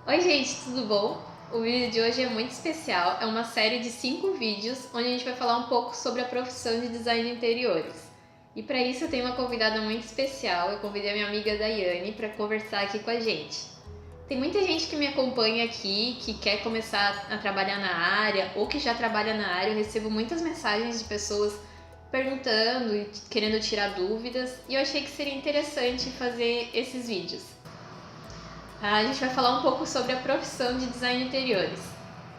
Oi gente, tudo bom? O vídeo de hoje é muito especial, é uma série de 5 vídeos onde a gente vai falar um pouco sobre a profissão de design de interiores. E para isso eu tenho uma convidada muito especial, eu convidei a minha amiga Daiane para conversar aqui com a gente. Tem muita gente que me acompanha aqui, que quer começar a trabalhar na área ou que já trabalha na área, eu recebo muitas mensagens de pessoas perguntando e querendo tirar dúvidas e eu achei que seria interessante fazer esses vídeos. A gente vai falar um pouco sobre a profissão de design de interiores.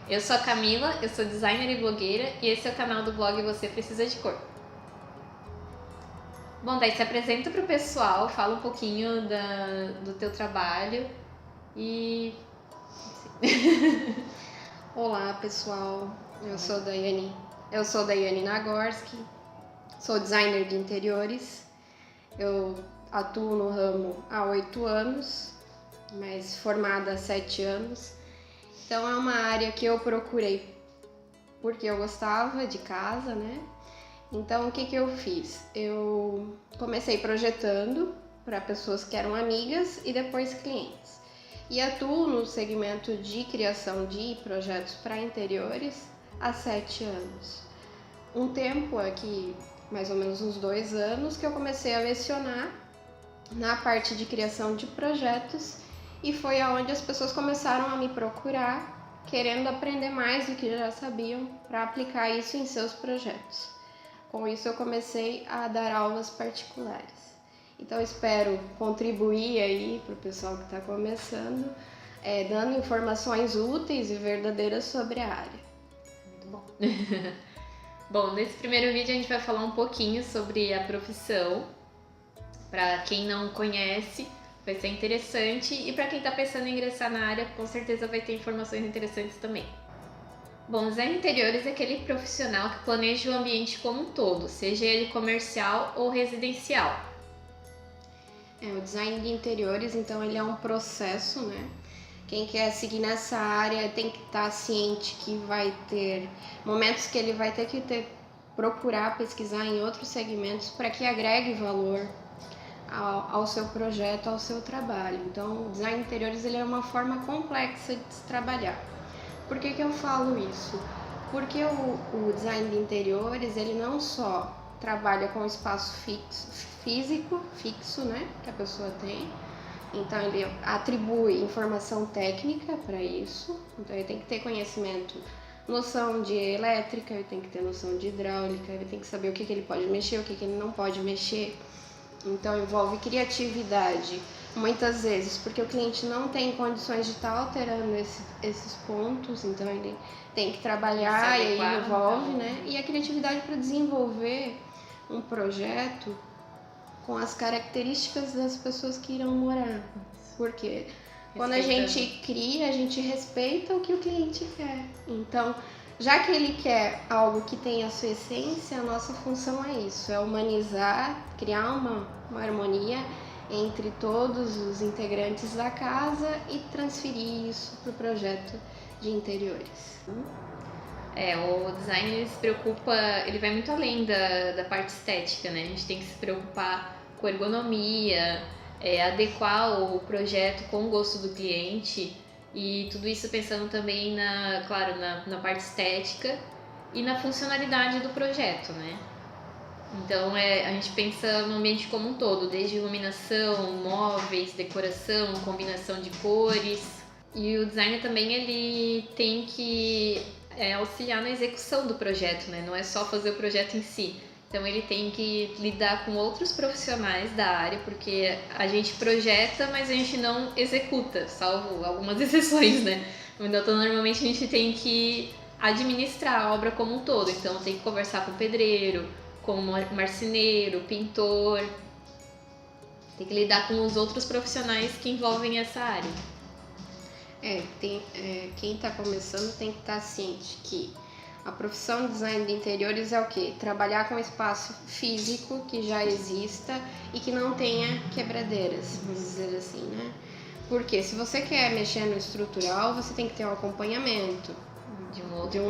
Eu sou a Camila, eu sou designer e blogueira e esse é o canal do blog Você Precisa de Cor. Bom, daí se apresenta para o pessoal, fala um pouquinho do teu trabalho e... Olá pessoal, eu sou Daiane Nagorski, sou designer de interiores, eu atuo no ramo há 8 anos, mas formada há 7 anos, então é uma área que eu procurei porque eu gostava de casa, né? Então o que eu fiz? Eu comecei projetando para pessoas que eram amigas e depois clientes. E atuo no segmento de criação de projetos para interiores há 7 anos. Um tempo aqui, mais ou menos uns 2 anos, que eu comecei a lecionar na parte de criação de projetos e foi aonde as pessoas começaram a me procurar, querendo aprender mais do que já sabiam para aplicar isso em seus projetos. Com isso eu comecei a dar aulas particulares. Então espero contribuir aí para o pessoal que está começando, dando informações úteis e verdadeiras sobre a área. Muito bom. Bom, nesse primeiro vídeo a gente vai falar um pouquinho sobre a profissão. Para quem não conhece, vai ser interessante e para quem está pensando em ingressar na área, com certeza vai ter informações interessantes também. Bom, design de interiores é aquele profissional que planeja o ambiente como um todo, seja ele comercial ou residencial. O design de interiores, então, ele é um processo, né? Quem quer seguir nessa área tem que estar ciente que vai ter momentos que ele vai ter que procurar pesquisar em outros segmentos para que agregue valor ao seu projeto, ao seu trabalho. Então, o design de interiores ele é uma forma complexa de se trabalhar. Por que eu falo isso? Porque o design de interiores ele não só trabalha com espaço fixo, né, que a pessoa tem. Então ele atribui informação técnica para isso. Então ele tem que ter conhecimento, noção de elétrica, ele tem que ter noção de hidráulica, ele tem que saber o que ele pode mexer, o que ele não pode mexer. Então envolve criatividade, muitas vezes, porque o cliente não tem condições de estar alterando esses pontos, então ele tem que trabalhar e aí envolve, né? E a criatividade para desenvolver um projeto com as características das pessoas que irão morar. Porque quando a gente cria, a gente respeita o que o cliente quer. Então, já que ele quer algo que tenha a sua essência, a nossa função é isso, é humanizar, criar uma harmonia entre todos os integrantes da casa e transferir isso para o projeto de interiores. O design ele se preocupa, ele vai muito além da parte estética, né? A gente tem que se preocupar com ergonomia, adequar o projeto com o gosto do cliente e tudo isso pensando também na parte estética e na funcionalidade do projeto, né? Então a gente pensa no ambiente como um todo, desde iluminação, móveis, decoração, combinação de cores. E o designer também ele tem que auxiliar na execução do projeto, né? Não é só fazer o projeto em si. Então ele tem que lidar com outros profissionais da área, porque a gente projeta, mas a gente não executa, salvo algumas exceções, né? Então normalmente a gente tem que administrar a obra como um todo, então tem que conversar com o pedreiro, com o marceneiro, pintor, tem que lidar com os outros profissionais que envolvem essa área. Quem está começando tem que estar ciente que a profissão de design de interiores é o quê? Trabalhar com espaço físico que já exista e que não tenha quebradeiras, vamos dizer assim, né? Porque se você quer mexer no estrutural, você tem que ter um acompanhamento de um outro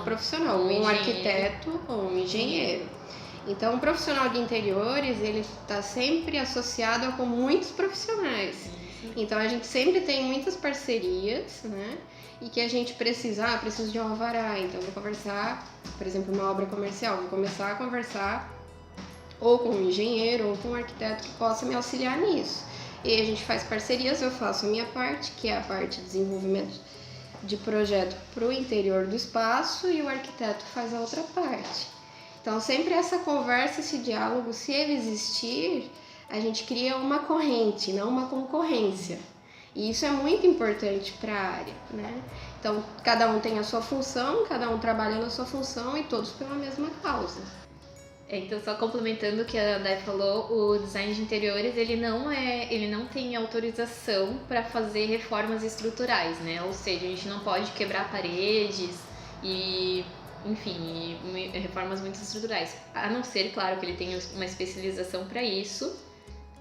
profissional, um arquiteto ou um engenheiro. Então, um profissional de interiores, ele está sempre associado com muitos profissionais. Então a gente sempre tem muitas parcerias, né? E que a gente precisa, preciso de um alvará, então vou conversar, por exemplo, uma obra comercial, vou começar a conversar ou com um engenheiro ou com um arquiteto que possa me auxiliar nisso. E a gente faz parcerias, eu faço a minha parte, que é a parte de desenvolvimento de projeto para o interior do espaço, e o arquiteto faz a outra parte. Então sempre essa conversa, esse diálogo, se ele existir, a gente cria uma corrente, não uma concorrência. E isso é muito importante para a área, né? Então, cada um tem a sua função, cada um trabalha na sua função e todos pela mesma causa. Então, só complementando o que a Dai falou, o design de interiores, ele não tem autorização para fazer reformas estruturais, né? Ou seja, a gente não pode quebrar paredes e, enfim, reformas muito estruturais. A não ser, claro, que ele tenha uma especialização para isso.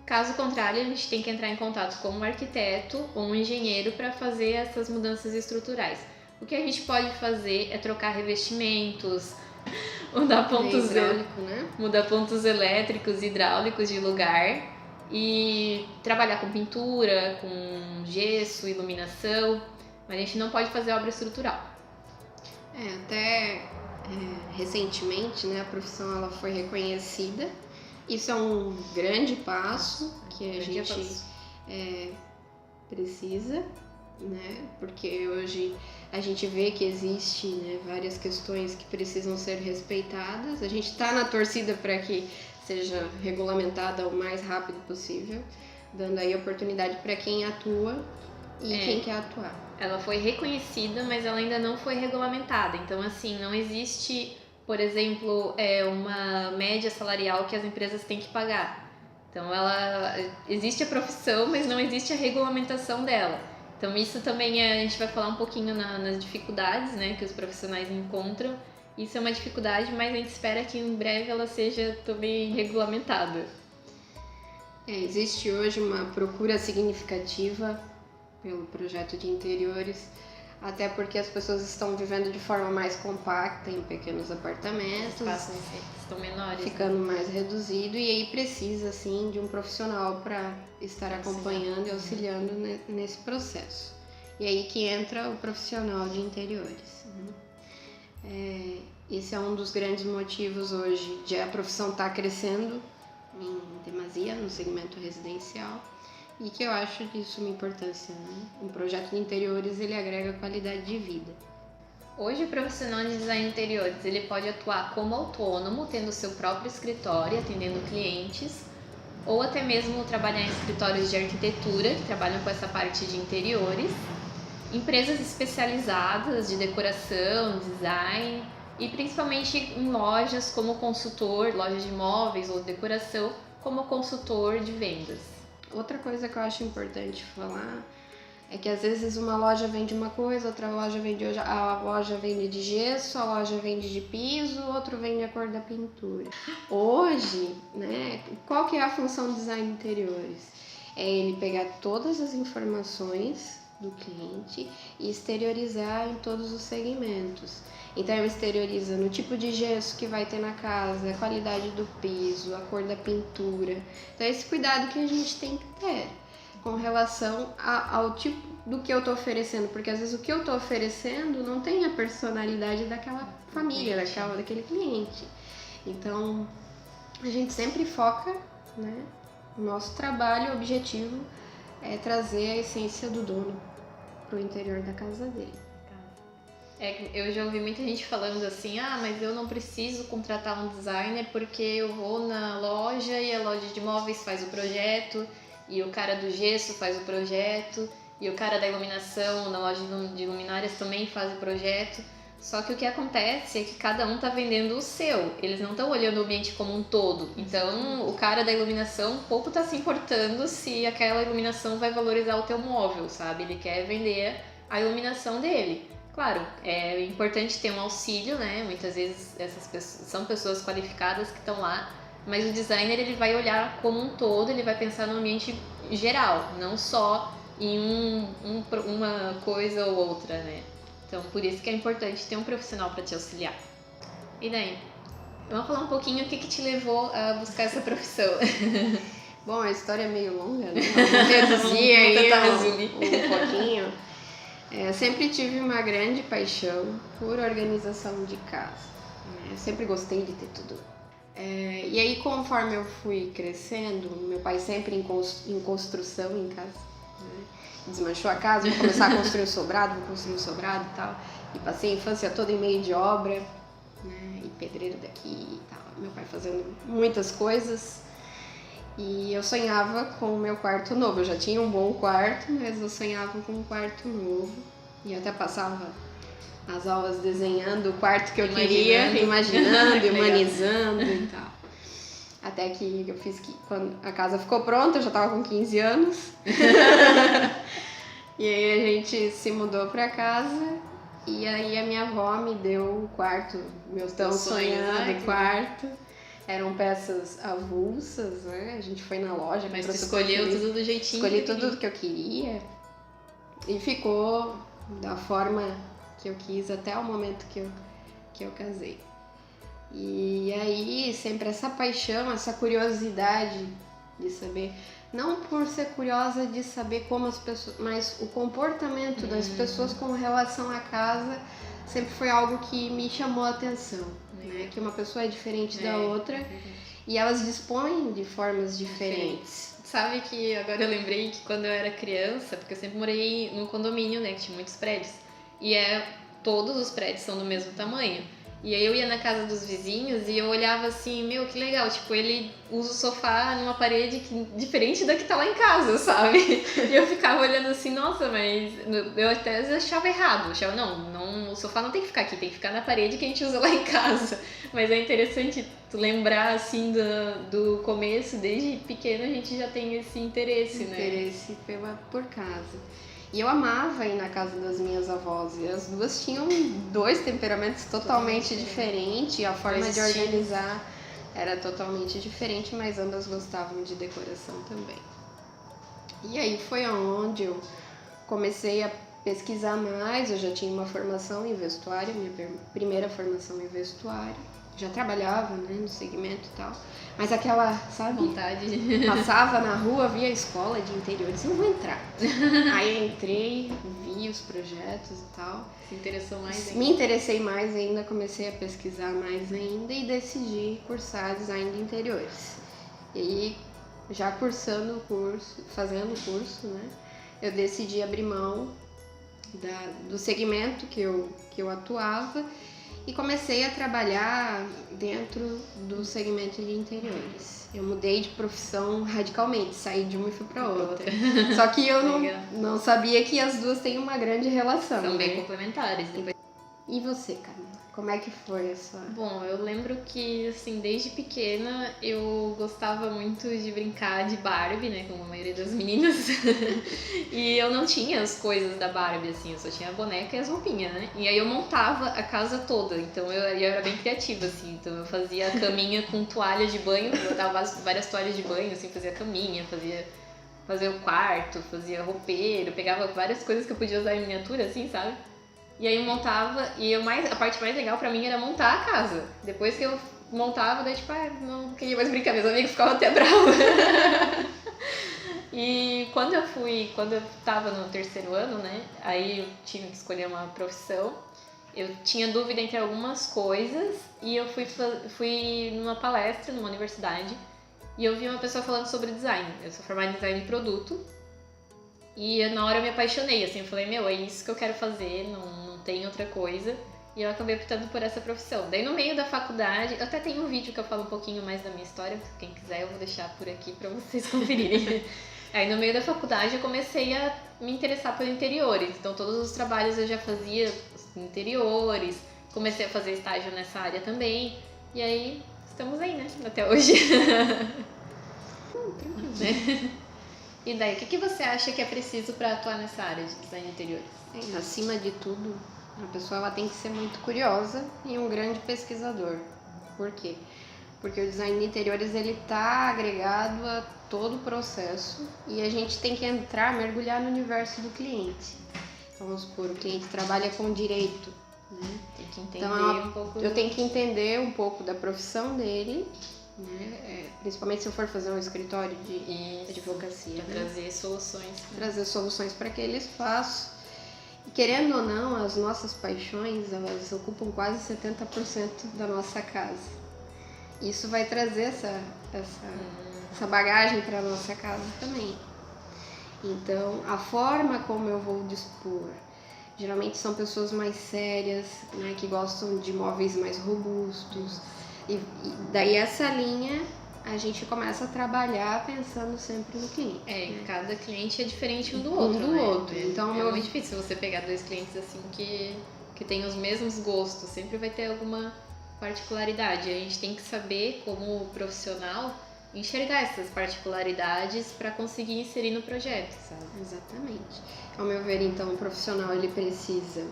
Caso contrário, a gente tem que entrar em contato com um arquiteto ou um engenheiro para fazer essas mudanças estruturais. O que a gente pode fazer é trocar revestimentos, mudar pontos elétricos, hidráulicos de lugar e trabalhar com pintura, com gesso, iluminação, mas a gente não pode fazer obra estrutural. Recentemente, né, a profissão ela foi reconhecida. Isso é um grande passo que a gente precisa, né? Porque hoje a gente vê que existe, né, várias questões que precisam ser respeitadas. A gente está na torcida para que seja regulamentada o mais rápido possível, dando aí oportunidade para quem atua e quem quer atuar. Ela foi reconhecida, mas ela ainda não foi regulamentada. Então, assim, não existe, por exemplo, uma média salarial que as empresas têm que pagar. Então, existe a profissão, mas não existe a regulamentação dela. Então, isso também a gente vai falar um pouquinho nas dificuldades, né, que os profissionais encontram. Isso é uma dificuldade, mas a gente espera que em breve ela seja também regulamentada. Existe hoje uma procura significativa pelo projeto de interiores, até porque as pessoas estão vivendo de forma mais compacta em pequenos apartamentos, espaços estão menores, ficando mais reduzido, e aí precisa assim de um profissional para estar acompanhando e auxiliando nesse processo. E aí que entra o profissional de interiores. Esse é um dos grandes motivos hoje de a profissão estar crescendo em demasia no segmento residencial. E que eu acho de suma importância, né? Um projeto de interiores, ele agrega qualidade de vida. Hoje, o profissional de design de interiores, ele pode atuar como autônomo, tendo seu próprio escritório, atendendo clientes, ou até mesmo trabalhar em escritórios de arquitetura, que trabalham com essa parte de interiores, empresas especializadas de decoração, design, e principalmente em lojas como consultor, lojas de imóveis ou decoração, como consultor de vendas. Outra coisa que eu acho importante falar é que às vezes uma loja vende uma coisa, outra loja vende outra, a loja vende de gesso, a loja vende de piso, outro vende a cor da pintura. Hoje, né, qual que é a função do design de interiores? É ele pegar todas as informações do cliente e exteriorizar em todos os segmentos. Então ele exterioriza no tipo de gesso que vai ter na casa, a qualidade do piso, a cor da pintura. Então esse cuidado que a gente tem que ter com relação ao tipo do que eu estou oferecendo, porque às vezes o que eu estou oferecendo não tem a personalidade daquela família, daquele cliente. Então a gente sempre foca, né? O nosso trabalho, o objetivo é trazer a essência do dono para o interior da casa dele. Eu já ouvi muita gente falando assim, mas eu não preciso contratar um designer porque eu vou na loja e a loja de móveis faz o projeto, e o cara do gesso faz o projeto, e o cara da iluminação na loja de luminárias também faz o projeto. Só que o que acontece é que cada um tá vendendo o seu, eles não estão olhando o ambiente como um todo. Então o cara da iluminação pouco tá se importando se aquela iluminação vai valorizar o teu móvel, sabe? Ele quer vender a iluminação dele. Claro, é importante ter um auxílio, né? Muitas vezes essas pessoas são pessoas qualificadas que estão lá, mas o designer ele vai olhar como um todo, ele vai pensar no ambiente geral, não só em uma coisa ou outra, né? Então, por isso que é importante ter um profissional para te auxiliar. E daí? Vamos falar um pouquinho o que te levou a buscar essa profissão. Bom, a história é meio longa, né? Vou reduzir aí um pouquinho. Eu sempre tive uma grande paixão por organização de casa. Eu sempre gostei de ter tudo. E aí, conforme eu fui crescendo, meu pai sempre em construção em casa, né? Desmanchou a casa, vou começar a construir vou construir um sobrado e tal. E passei a infância toda em meio de obra, né? E pedreiro daqui e tal. Meu pai fazendo muitas coisas. E eu sonhava com o meu quarto novo. Eu já tinha um bom quarto, mas eu sonhava com um quarto novo. E eu até passava as aulas desenhando o quarto que eu queria, imaginando, humanizando e tal. Até que eu fiz que quando a casa ficou pronta, eu já tava com 15 anos. E aí a gente se mudou pra casa. E aí a minha avó me deu o quarto, meu tão sonhado quarto. Eram peças avulsas, né? A gente foi na loja. Mas tu escolheu tudo do jeitinho. Escolhi tudo que eu queria. E ficou da forma que eu quis até o momento que eu casei. E aí sempre essa paixão, essa curiosidade de saber, não por ser curiosa de saber como as pessoas, mas o comportamento das pessoas com relação à casa sempre foi algo que me chamou a atenção, né? Que uma pessoa é diferente da outra e elas dispõem de formas diferentes. Sabe que agora eu lembrei que quando eu era criança, porque eu sempre morei num condomínio, né, que tinha muitos prédios, e todos os prédios são do mesmo tamanho. E aí eu ia na casa dos vizinhos e eu olhava assim, meu, que legal, tipo, ele usa o sofá numa parede diferente da que tá lá em casa, sabe? E eu ficava olhando assim, nossa, mas eu até achava errado, não, o sofá não tem que ficar aqui, tem que ficar na parede que a gente usa lá em casa. Mas é interessante tu lembrar, assim, do começo, desde pequeno a gente já tem esse interesse, né? Interesse por casa. E eu amava ir na casa das minhas avós. E as duas tinham dois temperamentos totalmente diferentes. E a forma de organizar era totalmente diferente, mas ambas gostavam de decoração também. E aí foi onde eu comecei a pesquisar mais. Eu já tinha uma formação em vestuário, minha primeira formação em vestuário. Já trabalhava, né, no segmento e tal. Mas aquela, sabe? Vontade. Passava na rua, via a escola de interiores, não vou entrar. Aí eu entrei, vi os projetos e tal. Se interessou mais ainda? Me interessei mais ainda, comecei a pesquisar mais ainda e decidi cursar design de interiores. E aí, já cursando o curso, fazendo o curso, né, eu decidi abrir mão do segmento que eu atuava e comecei a trabalhar dentro do segmento de interiores. Eu mudei de profissão radicalmente, saí de uma e fui para outra. Só que eu não sabia que as duas têm uma grande relação. São bem complementares. E você, Camila? Como é que foi a sua... Bom, eu lembro que, assim, desde pequena eu gostava muito de brincar de Barbie, né, como a maioria das meninas. E eu não tinha as coisas da Barbie, assim, eu só tinha a boneca e as roupinhas, né? E aí eu montava a casa toda, então eu era bem criativa, assim. Então eu fazia a caminha com toalha de banho, eu botava várias toalhas de banho, assim, fazia a caminha, fazia o quarto, fazia roupeiro, pegava várias coisas que eu podia usar em miniatura, assim, sabe? E aí eu montava, e a parte mais legal pra mim era montar a casa. Depois que eu montava, daí tipo, não queria mais brincar, meus amigos ficavam até bravos. E quando eu tava no terceiro ano, né, aí eu tive que escolher uma profissão. Eu tinha dúvida entre algumas coisas e eu fui numa palestra numa universidade e eu vi uma pessoa falando sobre design. Eu sou formada em design de produto. E na hora eu me apaixonei, assim, eu falei, é isso que eu quero fazer, não tem outra coisa. E eu acabei optando por essa profissão. Daí no meio da faculdade, eu até tenho um vídeo que eu falo um pouquinho mais da minha história, quem quiser eu vou deixar por aqui pra vocês conferirem. Aí no meio da faculdade eu comecei a me interessar por interiores, então todos os trabalhos eu já fazia interiores, comecei a fazer estágio nessa área também, e aí estamos aí, né, até hoje. E daí, o que você acha que é preciso para atuar nessa área de design de interiores? Acima de tudo, a pessoa ela tem que ser muito curiosa e um grande pesquisador. Por quê? Porque o design de interiores ele está agregado a todo o processo e a gente tem que mergulhar no universo do cliente. Então, vamos supor, o cliente trabalha com direito, né? Tem que entender eu tenho que entender um pouco da profissão dele né? Principalmente se eu for fazer um escritório de advocacia. Para trazer soluções. Trazer soluções para aquele espaço. E querendo ou não, as nossas paixões, elas ocupam quase 70% da nossa casa. Isso vai trazer essa bagagem para a nossa casa também. Então, a forma como eu vou dispor, geralmente são pessoas mais sérias, né, que gostam de móveis mais robustos. E daí essa linha a gente começa a trabalhar pensando sempre no cliente. Cada cliente é diferente um do outro. outro. Então, é muito difícil você pegar dois clientes assim que têm os mesmos gostos. Sempre vai ter alguma particularidade. A gente tem que saber, como profissional, enxergar essas particularidades para conseguir inserir no projeto, sabe? Exatamente. Ao meu ver, então, o profissional ele precisa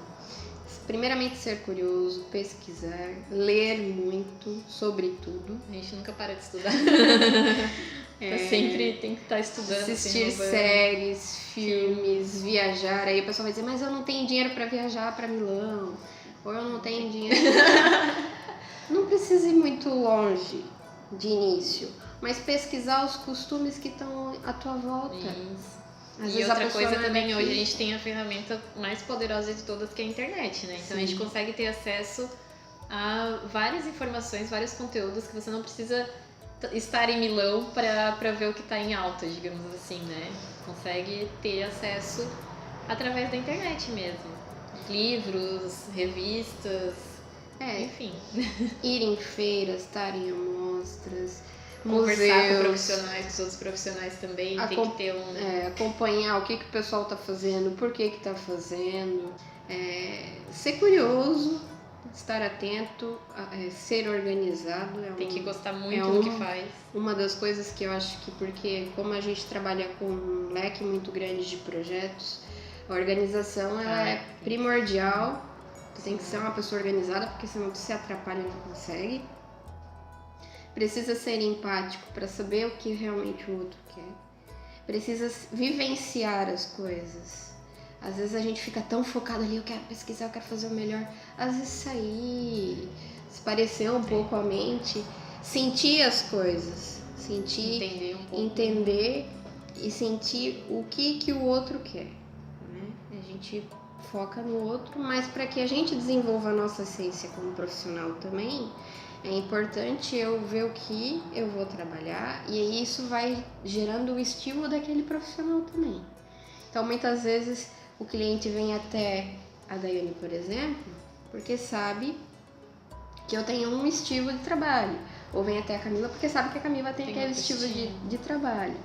primeiramente ser curioso, pesquisar, ler muito sobre tudo. A gente nunca para de estudar. Sempre tem que estar estudando. Assistir séries, filmes, viajar. Aí o pessoal vai dizer, mas eu não tenho dinheiro para viajar para Milão. Ou eu não tenho dinheiro. Não precisa ir muito longe de início, mas pesquisar os costumes que estão à tua volta. Isso. Às e outra coisa também, hoje a gente tem a ferramenta mais poderosa de todas, que é a internet, né? Então a gente consegue ter acesso a várias informações, vários conteúdos que você não precisa estar em Milão para ver o que está em alta, digamos assim, né? Consegue ter acesso através da internet mesmo. Livros, revistas, enfim. Ir em feiras, estar em amostras, conversar museus, com profissionais, com os outros profissionais também, tem que ter acompanhar o que o pessoal está fazendo, por que está fazendo, ser curioso, estar atento, ser organizado. Tem que gostar muito do que faz. Uma das coisas que eu acho que, porque como a gente trabalha com um leque muito grande de projetos, a organização ela é primordial. Tu tem que ser uma pessoa organizada, porque senão tu se atrapalha e não consegue. Precisa ser empático para saber o que realmente o outro quer. Precisa vivenciar as coisas. Às vezes a gente fica tão focado ali, eu quero pesquisar, eu quero fazer o melhor. Às vezes sair, espairecer um pouco a mente, sentir as coisas. Entender um pouco. Entender e sentir o que o outro quer. Né? A gente foca no outro, mas para que a gente desenvolva a nossa essência como profissional também, é importante eu ver o que eu vou trabalhar e aí isso vai gerando o estímulo daquele profissional também. Então, muitas vezes o cliente vem até a Daiane, por exemplo, porque sabe que eu tenho um estilo de trabalho. Ou vem até a Camila porque sabe que a Camila tem aquele estilo de trabalho.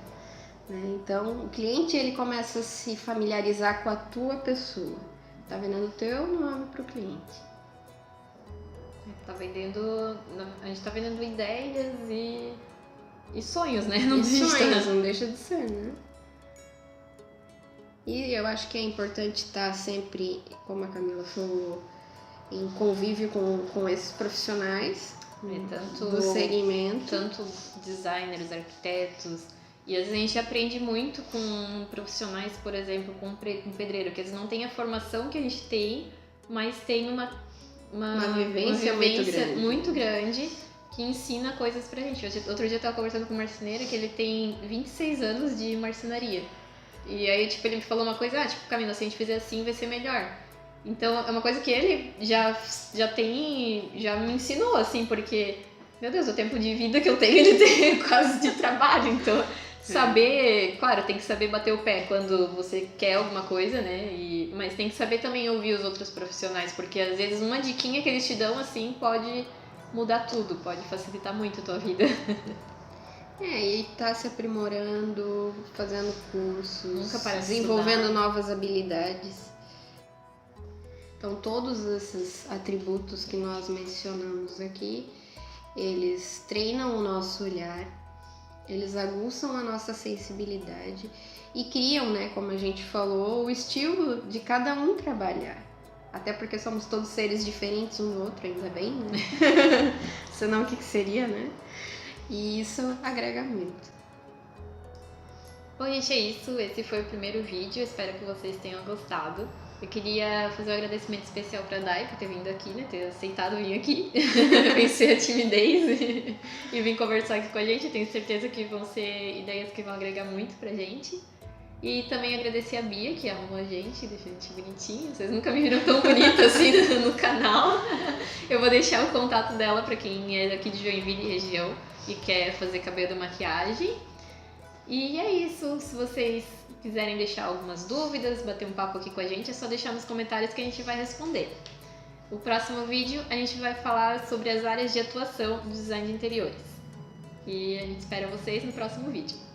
Né? Então, o cliente ele começa a se familiarizar com a tua pessoa. Tá vendendo o teu nome pro cliente. A gente tá vendendo ideias e sonhos, né? Não deixa de ser, né? E eu acho que é importante estar sempre, como a Camila falou, em convívio com esses profissionais do segmento. Tanto designers, arquitetos. E às vezes a gente aprende muito com profissionais, por exemplo, com um pedreiro, que às vezes não tem a formação que a gente tem, mas tem uma vivência muito grande que ensina coisas pra gente. Outro dia eu tava conversando com um marceneiro que ele tem 26 anos de marcenaria. E aí, ele me falou uma coisa, Camila, se a gente fizer assim vai ser melhor. Então, é uma coisa que ele já me ensinou, assim, porque, meu Deus, o tempo de vida que eu tenho, ele tem quase de trabalho, então... Claro, tem que saber bater o pé quando você quer alguma coisa, né? Mas tem que saber também ouvir os outros profissionais, porque às vezes uma diquinha que eles te dão, assim, pode mudar tudo, pode facilitar muito a tua vida. E tá se aprimorando, fazendo cursos, desenvolvendo novas habilidades. Então, todos esses atributos que nós mencionamos aqui, eles treinam o nosso olhar, eles aguçam a nossa sensibilidade e criam, né, como a gente falou, o estilo de cada um trabalhar. Até porque somos todos seres diferentes um do outro, ainda bem, né? Senão o que seria, né? E isso agrega muito. Bom, gente, é isso. Esse foi o primeiro vídeo. Espero que vocês tenham gostado. Eu queria fazer um agradecimento especial pra Dai por ter vindo aqui, né? Ter aceitado vir aqui, vencer a timidez e vir conversar aqui com a gente. Eu tenho certeza que vão ser ideias que vão agregar muito pra gente. E também agradecer a Bia, que arrumou a gente, deixou a gente bonitinho. Vocês nunca me viram tão bonita assim no canal. Eu vou deixar o contato dela pra quem é daqui de Joinville e região e quer fazer cabelo e maquiagem. E é isso. Se vocês quiserem deixar algumas dúvidas, bater um papo aqui com a gente, é só deixar nos comentários que a gente vai responder. O próximo vídeo a gente vai falar sobre as áreas de atuação do design de interiores. E a gente espera vocês no próximo vídeo.